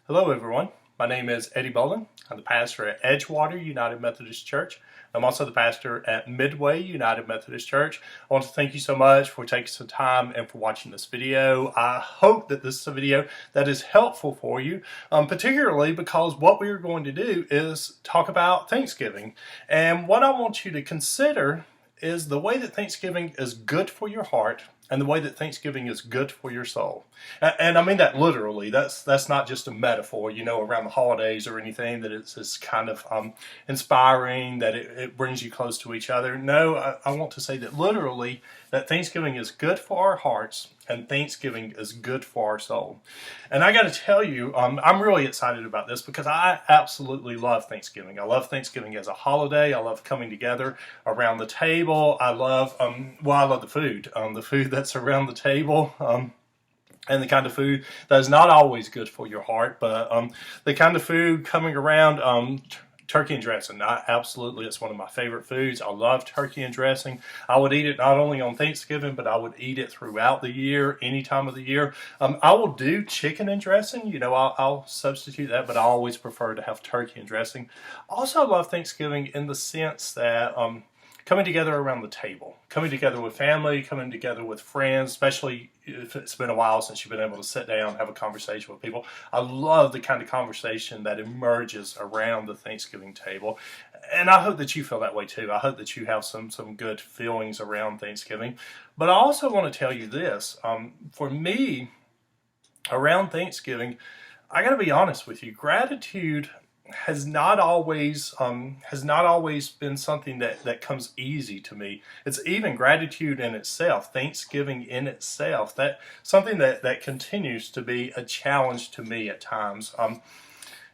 Hello everyone, my name is Eddie Bolin. I'm the pastor at Edgewater United Methodist Church. I'm also the pastor at Midway United Methodist Church. I want to thank you so much for taking some time and for watching this video. I hope that this is a video that is helpful for you, particularly because what we are going to do is talk about Thanksgiving. And what I want you to consider is the way that Thanksgiving is good for your heart and the way that Thanksgiving is good for your soul. And I mean that literally. That's not just a metaphor, around the holidays or anything, that it's kind of inspiring, that it brings you close to each other. No, I want to say that literally, that Thanksgiving is good for our hearts and Thanksgiving is good for our soul. And I got to tell you, I'm really excited about this because I absolutely love Thanksgiving. I love Thanksgiving as a holiday. I love coming together around the table. I love the food that's around the table. And the kind of food that is not always good for your heart, but the kind of food coming around, turkey and dressing. It's one of my favorite foods. I love turkey and dressing. I would eat it not only on Thanksgiving, but I would eat it throughout the year, any time of the year. I will do chicken and dressing. I'll substitute that, but I always prefer to have turkey and dressing. Also, I love Thanksgiving in the sense that coming together around the table, coming together with family, coming together with friends, especially if it's been a while since you've been able to sit down and have a conversation with people. I love the kind of conversation that emerges around the Thanksgiving table. And I hope that you feel that way too. I hope that you have some good feelings around Thanksgiving. But I also want to tell you this. For me, around Thanksgiving, I got to be honest with you, gratitude has not always been something that comes easy to me. It's even gratitude in itself, Thanksgiving in itself, that something that continues to be a challenge to me at times.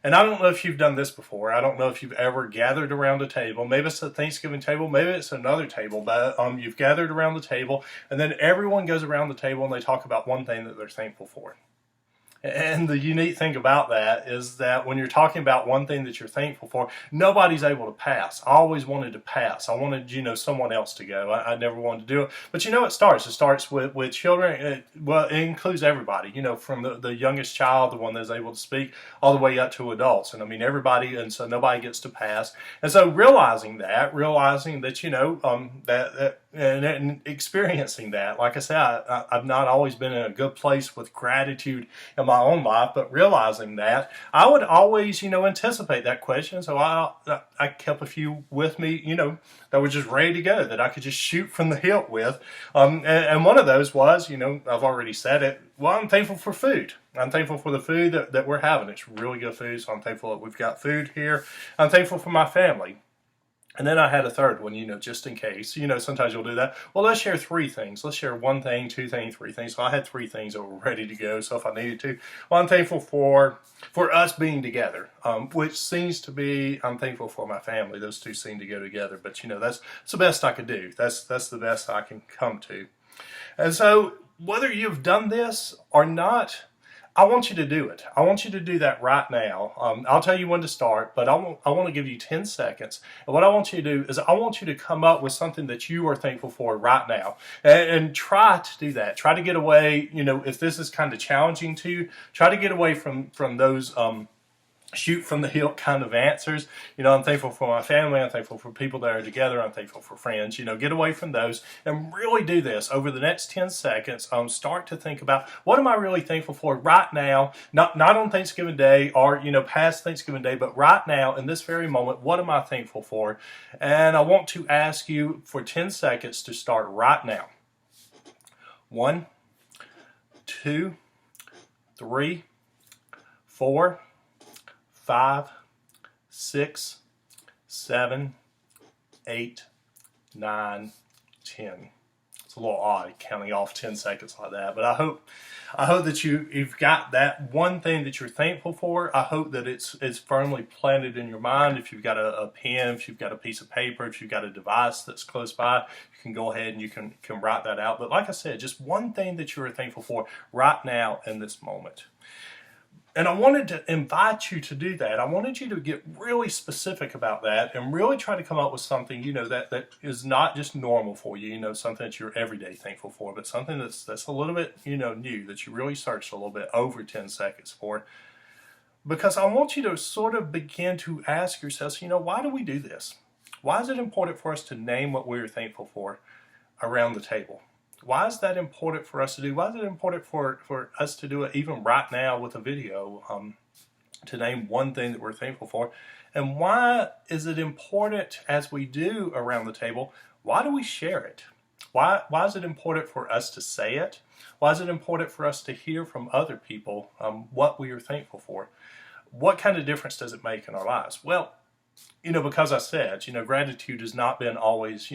And I don't know if you've done this before. I don't know if you've ever gathered around a table. Maybe it's a Thanksgiving table, maybe it's another table, but you've gathered around the table, and then everyone goes around the table and they talk about one thing that they're thankful for. And the unique thing about that is that when you're talking about one thing that you're thankful for, nobody's able to pass. I always wanted to pass. I wanted, someone else to go. I never wanted to do it. But it starts with children. It includes everybody, from the youngest child, the one that's able to speak, all the way up to adults. And I mean, everybody, and so nobody gets to pass. And so realizing that, and experiencing that, like I said, I've not always been in a good place with gratitude in my own life, but realizing that, I would always, anticipate that question. So I kept a few with me, that were just ready to go, that I could just shoot from the hip with. And one of those was, I've already said it, well, I'm thankful for food. I'm thankful for the food that we're having. It's really good food, so I'm thankful that we've got food here. I'm thankful for my family. And then I had a third one, just in case. Sometimes you'll do that. Well, let's share three things. Let's share one thing, two things, three things. So I had three things that were ready to go. So if I needed to, well, I'm thankful for us being together, which seems to be, I'm thankful for my family. Those two seem to go together. But, that's the best I could do. That's the best I can come to. And so whether you've done this or not, I want you to do it. I want you to do that right now. I'll tell you when to start, but I want to give you 10 seconds. And what I want you to do is I want you to come up with something that you are thankful for right now. And try to do that. Try to get away, if this is kind of challenging to you, try to get away from those shoot from the hip kind of answers. I'm thankful for my family. I'm thankful for people that are together. I'm thankful for friends. Get away from those and really do this over the next 10 seconds. Start to think about, what am I really thankful for right now? Not on Thanksgiving Day or, past Thanksgiving Day, but right now in this very moment, what am I thankful for? And I want to ask you for 10 seconds to start right now. 1, 2, 3, 4, 5, 6, 7, 8, 9, 10. It's a little odd counting off 10 seconds like that, but I hope that you've got that one thing that you're thankful for. I hope that it's firmly planted in your mind. If you've got a pen, if you've got a piece of paper, if you've got a device that's close by, you can go ahead and you can write that out. But like I said, just one thing that you're thankful for right now in this moment. And I wanted to invite you to do that. I wanted you to get really specific about that and really try to come up with something, that is not just normal for you, something that you're everyday thankful for, but something that's a little bit, new, that you really searched a little bit over 10 seconds for. because I want you to sort of begin to ask yourselves, why do we do this? Why is it important for us to name what we're thankful for around the table? Why is that important for us to do? Why is it important for us to do it even right now with a video, to name one thing that we're thankful for? And why is it important as we do around the table? Why do we share it? Why is it important for us to say it? Why is it important for us to hear from other people what we are thankful for? What kind of difference does it make in our lives? Well, because I said, gratitude has not been always,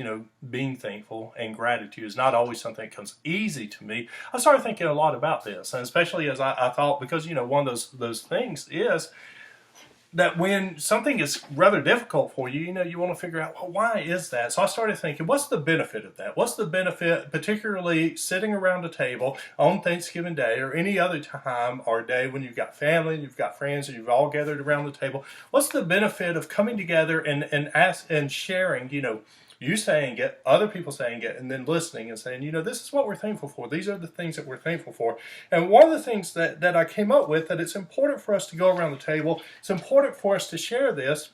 being thankful, and gratitude is not always something that comes easy to me. I started thinking a lot about this, and especially as I thought, because, one of those things is that when something is rather difficult for you, you want to figure out, well, why is that? So I started thinking, what's the benefit of that? What's the benefit, particularly sitting around a table on Thanksgiving Day or any other time or day when you've got family and you've got friends and you've all gathered around the table? What's the benefit of coming together and sharing, you saying it, other people saying it, and then listening and saying, this is what we're thankful for. These are the things that we're thankful for. And one of the things that I came up with, that it's important for us to go around the table, it's important for us to share this,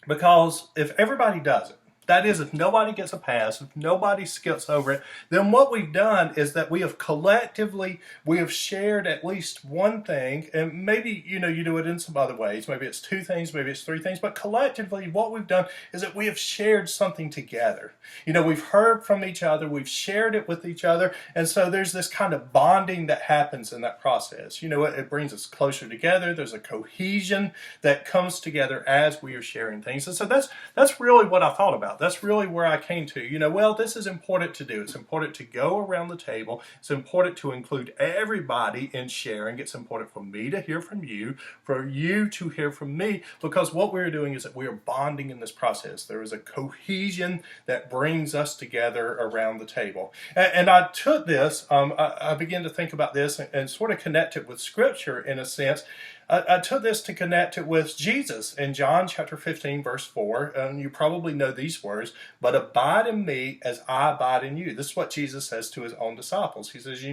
because if everybody does it, that is, if nobody gets a pass, if nobody skips over it, then what we've done is that we have shared at least one thing, and maybe, you do it in some other ways. Maybe it's two things, maybe it's three things, but collectively what we've done is that we have shared something together. We've heard from each other, we've shared it with each other, and so there's this kind of bonding that happens in that process. It brings us closer together. There's a cohesion that comes together as we are sharing things. And so that's really what I thought about. That's really where I came to, well, this is important to do. It's important to go around the table. It's important to include everybody in sharing. It's important for me to hear from you, for you to hear from me, because what we're doing is that we are bonding in this process. There is a cohesion that brings us together around the table. And I took this, I began to think about this and sort of connect it with Scripture in a sense. I took this to connect it with Jesus in John chapter 15, verse 4. And you probably know these words, but abide in me as I abide in you. This is what Jesus says to his own disciples. He says,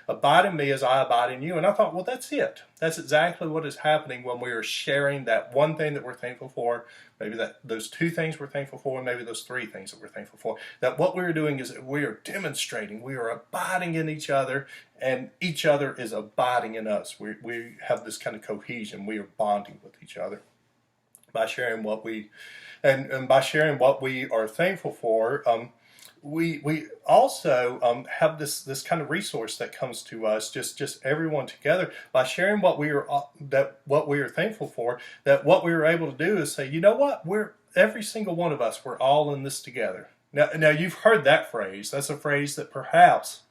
abide in me as I abide in you. And I thought, well, that's it. That's exactly what is happening when we are sharing that one thing that we're thankful for, maybe those two things we're thankful for, and maybe those three things that we're thankful for. That what we're doing is we are demonstrating, we are abiding in each other, and each other is abiding in us. We have this kind of cohesion. We are bonding with each other by sharing what we, and by sharing what we are thankful for. We also have this kind of resource that comes to us, just everyone together, by sharing what we are thankful for. That what we were able to do is say, what, every single one of us, we're all in this together. Now you've heard that phrase. That's a phrase that perhaps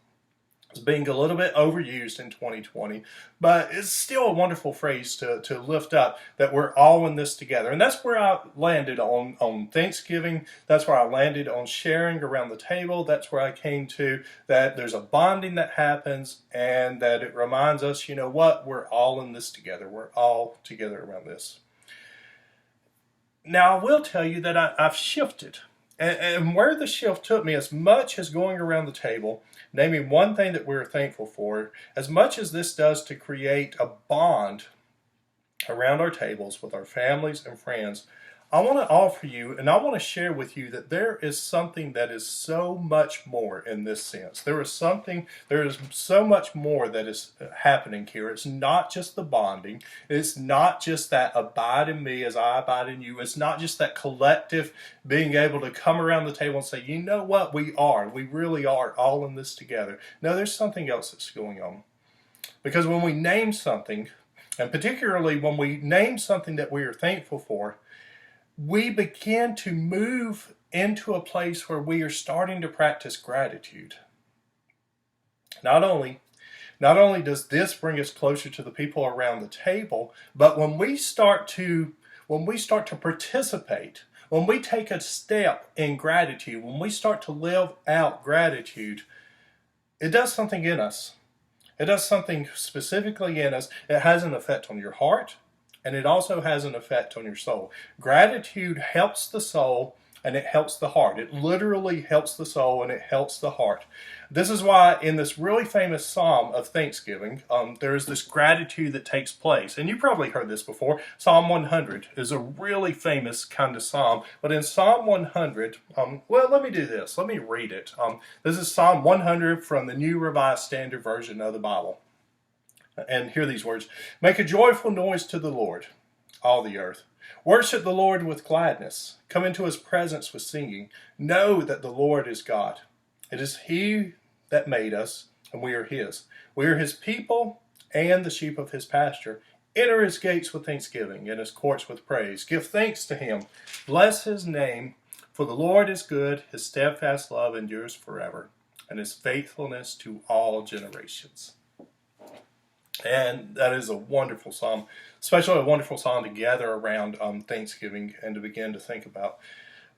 is being a little bit overused in 2020, but it's still a wonderful phrase to lift up, that we're all in this together. And that's where I landed on Thanksgiving. That's where I landed on sharing around the table. That's where I came to that there's a bonding that happens, and that it reminds us, what, we're all in this together. We're all together around this. Now, I will tell you that I've shifted. And where the shift took me, as much as going around the table, naming one thing that we're thankful for, as much as this does to create a bond around our tables with our families and friends, I want to offer you, and I want to share with you, that there is something that is so much more in this sense. There is so much more that is happening here. It's not just the bonding. It's not just that abide in me as I abide in you. It's not just that collective being able to come around the table and say, what, we really are all in this together. No, there's something else that's going on. Because when we name something, and particularly when we name something that we are thankful for, we begin to move into a place where we are starting to practice gratitude. Not only does this bring us closer to the people around the table, but when we start to participate, when we take a step in gratitude, when we start to live out gratitude, it does something in us. It does something specifically in us. It has an effect on your heart. And it also has an effect on your soul. Gratitude helps the soul and it helps the heart. It literally helps the soul, and it helps the heart. This is why in this really famous psalm of Thanksgiving, there is this gratitude that takes place. And you probably heard this before. Psalm 100 is a really famous kind of psalm. But in Psalm 100, well, let me do this. Let me read it. This is Psalm 100 from the New Revised Standard Version of the Bible. And hear these words. Make a joyful noise to the Lord, all the earth. Worship the Lord with gladness. Come into his presence with singing. Know that the Lord is God. It is he that made us, and we are his. We are his people and the sheep of his pasture. Enter his gates with thanksgiving and his courts with praise. Give thanks to him. Bless his name, for the Lord is good. His steadfast love endures forever, and his faithfulness to all generations. And that is a wonderful psalm, especially a wonderful psalm to gather around Thanksgiving and to begin to think about.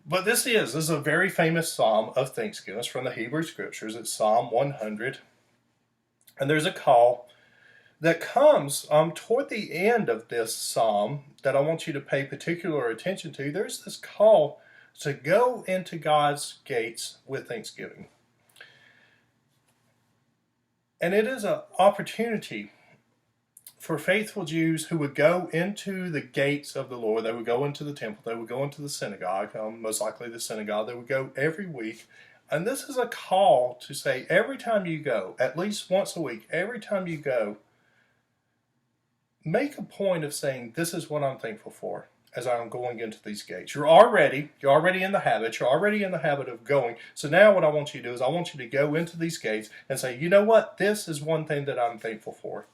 But this is a very famous psalm of Thanksgiving. It's from the Hebrew Scriptures. It's Psalm 100. And there's a call that comes toward the end of this psalm that I want you to pay particular attention to. There's this call to go into God's gates with thanksgiving. And it is an opportunity for faithful Jews who would go into the gates of the Lord. They would go into the temple. They would go into the synagogue, most likely the synagogue. They would go every week. And this is a call to say every time you go, at least once a week, every time you go, make a point of saying, this is what I'm thankful for as I'm going into these gates. You're already in the habit. You're already in the habit of going. So now what I want you to do is I want you to go into these gates and say, you know what? This is one thing that I'm thankful for.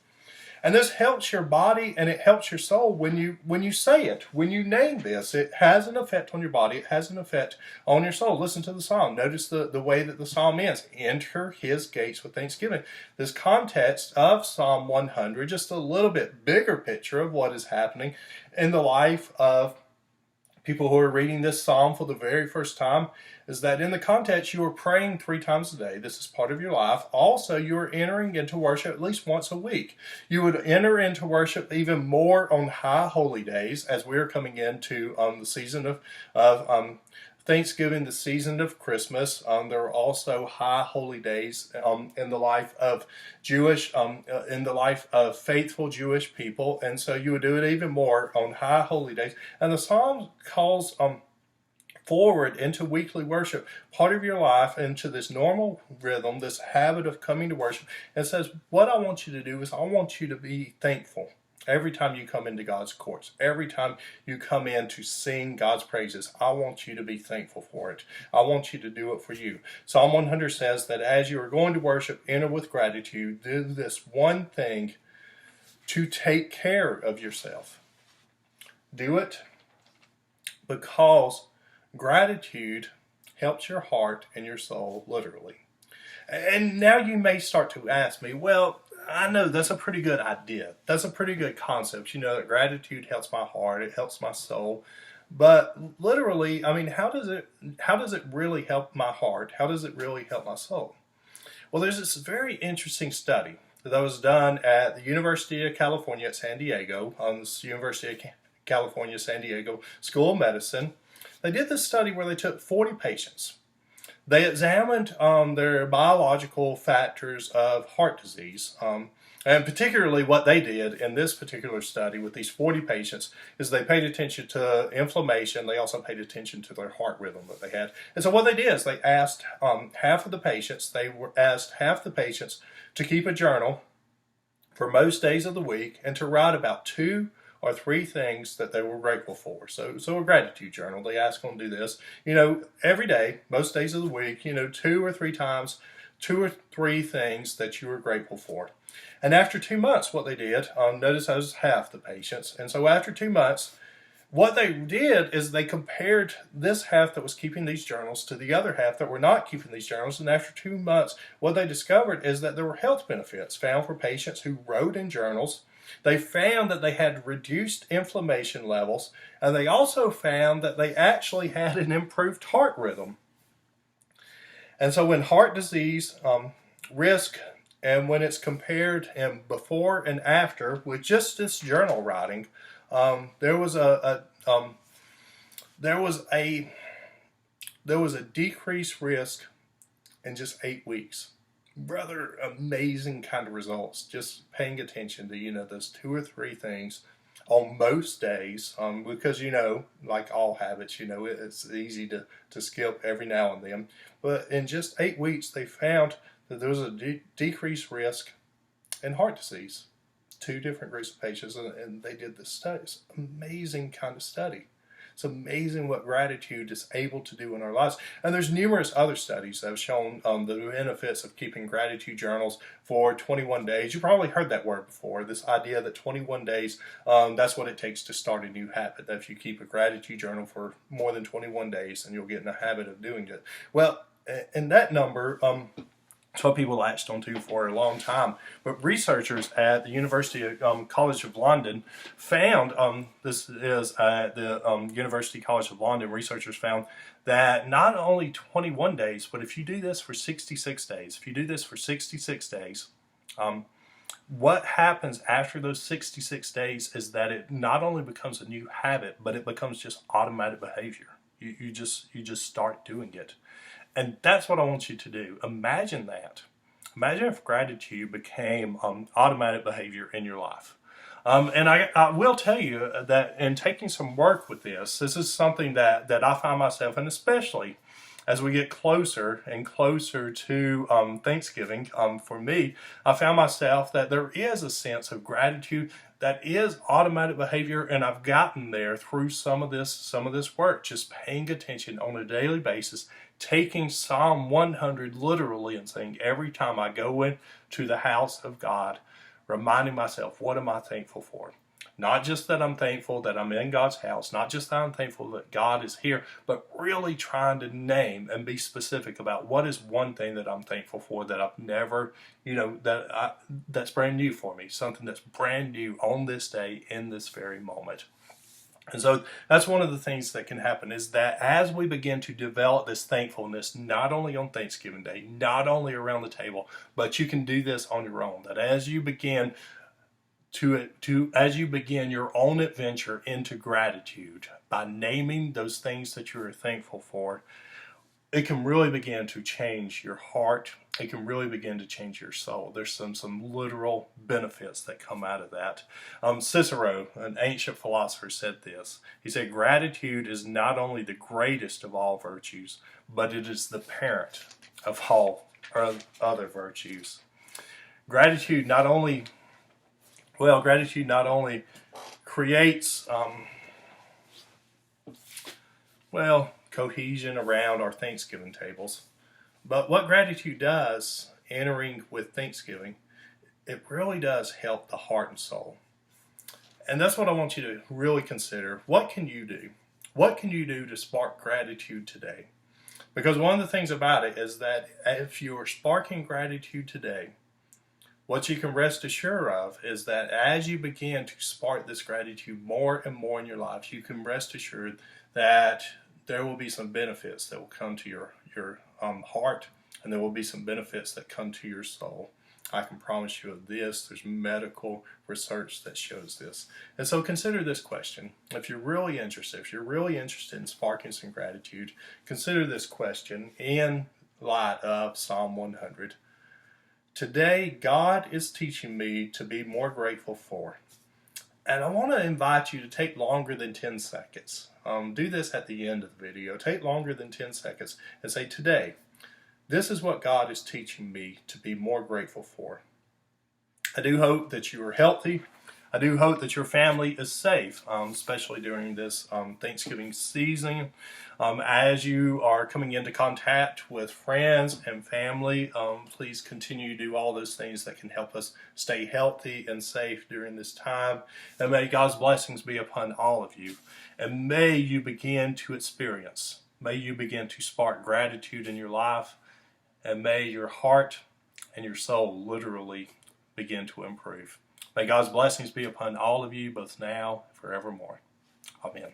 And this helps your body and it helps your soul when you say it, when you name this. It has an effect on your body. It has an effect on your soul. Listen to the psalm. Notice the way that the psalm ends. Enter his gates with thanksgiving. This context of Psalm 100, just a little bit bigger picture of what is happening in the life of people who are reading this psalm for the very first time, is that in the context you are praying 3 times a day. This is part of your life. Also, you are entering into worship at least once a week. You would enter into worship even more on high holy days, as we're coming into the season of Thanksgiving, the season of Christmas. There are also high holy days in the life of in the life of faithful Jewish people, and so you would do it even more on high holy days. And the Psalm calls forward into weekly worship, part of your life, into this normal rhythm, this habit of coming to worship, and says, what I want you to do is I want you to be thankful. Every time you come into God's courts, every time you come in to sing God's praises, I want you to be thankful for it. I want you to do it for you. Psalm 100 says that as you are going to worship, enter with gratitude. Do this one thing to take care of yourself. Do it because gratitude helps your heart and your soul, literally. And now you may start to ask me, well, I know that's a pretty good idea. That's a pretty good concept. You know, that gratitude helps my heart. It helps my soul. But literally, I mean, how does it really help my heart? How does it really help my soul? Well, there's this very interesting study that was done at the University of California at San Diego, on the University of California, San Diego School of Medicine. They did this study where they took 40 patients. They examined their biological factors of heart disease. And particularly what they did in this particular study with these 40 patients is they paid attention to inflammation. They also paid attention to their heart rhythm that they had. And so what they did is they asked half the patients to keep a journal for most days of the week and to write about 2 or 3 things that they were grateful for. So a gratitude journal. They ask them to do this, every day, most days of the week, 2 or 3 times, 2 or 3 things that you were grateful for. And after 2 months, what they did, notice that was half the patients. And so after 2 months, what they did is they compared this half that was keeping these journals to the other half that were not keeping these journals. And after 2 months, what they discovered is that there were health benefits found for patients who wrote in journals. They found that they had reduced inflammation levels, and they also found that they actually had an improved heart rhythm. And so when heart disease risk, and when it's compared in before and after with just this journal writing, there was a there was a decreased risk in just 8 weeks. Rather amazing kind of results, just paying attention to, those 2 or 3 things on most days, because, like all habits, it's easy to skip every now and then. But in just 8 weeks, they found that there was a decreased risk in heart disease. 2 different groups of patients, and they did this study. It's an amazing kind of study. It's amazing what gratitude is able to do in our lives. And there's numerous other studies that have shown the benefits of keeping gratitude journals for 21 days. You probably heard that word before, this idea that 21 days, that's what it takes to start a new habit. That if you keep a gratitude journal for more than 21 days, then you'll get in the habit of doing it. Well, and that number, it's what people latched onto for a long time. But researchers at the University College of London found, this is at the University College of London, researchers found that not only 21 days, but if you do this for 66 days, what happens after those 66 days is that it not only becomes a new habit, but it becomes just automatic behavior. You just start doing it. And that's what I want you to do. Imagine that. Imagine if gratitude became automatic behavior in your life. And I will tell you that in taking some work with this is something that I find myself, and especially as we get closer and closer to Thanksgiving, for me, I found myself that there is a sense of gratitude that is automatic behavior, and I've gotten there through some of this work, just paying attention on a daily basis, taking Psalm 100 literally and saying every time I go into the house of God, reminding myself, what am I thankful for? Not just that I'm thankful that I'm in God's house, not just that I'm thankful that God is here, but really trying to name and be specific about what is one thing that I'm thankful for that I've never, that's brand new for me, something that's brand new on this day in this very moment. And so that's one of the things that can happen, is that as we begin to develop this thankfulness, not only on Thanksgiving Day, not only around the table, but you can do this on your own, that as you begin your own adventure into gratitude by naming those things that you are thankful for, it can really begin to change your heart. It can really begin to change your soul. There's some literal benefits that come out of that. Cicero, an ancient philosopher, said this. He said, gratitude is not only the greatest of all virtues, but it is the parent of all other virtues. Gratitude not only creates, cohesion around our Thanksgiving tables. But what gratitude does, entering with Thanksgiving, it really does help the heart and soul. And that's what I want you to really consider. What can you do? What can you do to spark gratitude today? Because one of the things about it is that if you are sparking gratitude today, what you can rest assured of is that as you begin to spark this gratitude more and more in your life, you can rest assured that there will be some benefits that will come to your heart, and there will be some benefits that come to your soul. I can promise you of this. There's medical research that shows this. And so consider this question. If you're really interested in sparking some gratitude, consider this question in light of Psalm 100. Today, God is teaching me to be more grateful for. And I want to invite you to take longer than 10 seconds. Do this at the end of the video. Take longer than 10 seconds and say, today, this is what God is teaching me to be more grateful for. I do hope that you are healthy. I do hope that your family is safe, especially during this Thanksgiving season. As you are coming into contact with friends and family, please continue to do all those things that can help us stay healthy and safe during this time. And may God's blessings be upon all of you. And may you begin to spark gratitude in your life. And may your heart and your soul literally begin to improve. May God's blessings be upon all of you, both now and forevermore. Amen.